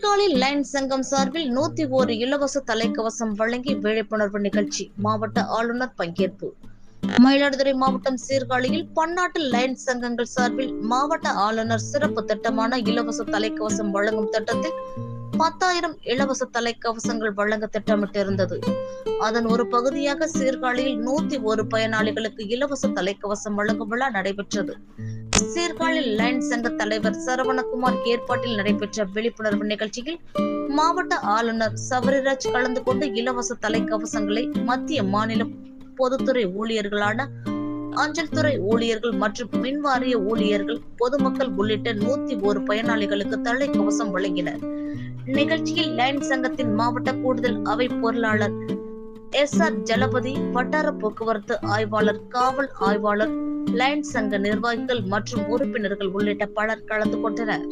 Sirkazhi lines சங்கம் சார்பில் 101 இலவச தலைக்கவசம் வழங்கி விழிப்புணர்வு நிகழ்ச்சி. மாவட்ட ஆளுநர் பங்கேற்பு. மயிலாடுதுறை மாவட்டம் சீர்காழியில் பன்னாட்டு லைன்ஸ் சங்கங்கள் சார்பில் மாவட்ட ஆளுநர் சிறப்பு திட்டமான இலவச தலைக்கவசம் வழங்கும் திட்டத்தில் 10,000 இலவச தலைக்கவசங்கள் வழங்க திட்டமிட்டிருந்தது. அதன் ஒரு பகுதியாக சீர்காழியில் 101 பயனாளிகளுக்கு இலவச தலைக்கவசம் வழங்கும் விழா நடைபெற்றது. சீர்காழி லைன்ஸ் சங்க தலைவர் சரவணகுமார் ஏற்பாட்டில் நடைபெற்ற விழிப்புணர்வு நிகழ்ச்சியில் மாவட்ட ஆளுநர் சபரிராஜ் கலந்து கொண்டு இலவச தலைக்கவசங்களை மத்திய மாநில பொதுத்துறை ஊழியர்களான அஞ்சல் துறை ஊழியர்கள் மற்றும் மின்வாரிய ஊழியர்கள், பொதுமக்கள் உள்ளிட்ட 101 பயனாளிகளுக்கு தலைக்கவசம் வழங்கினர். நிகழ்ச்சியில் லைன்ஸ் சங்கத்தின் மாவட்ட கூடுதல் அவை பொருளாளர் SR ஜலபதி, வட்டார போக்குவரத்து ஆய்வாளர், காவல் ஆய்வாளர், லைன்ஸ் சங்க நிர்வாகிகள் மற்றும் உறுப்பினர்கள் உள்ளிட்ட பலர் கலந்து கொண்டனர்.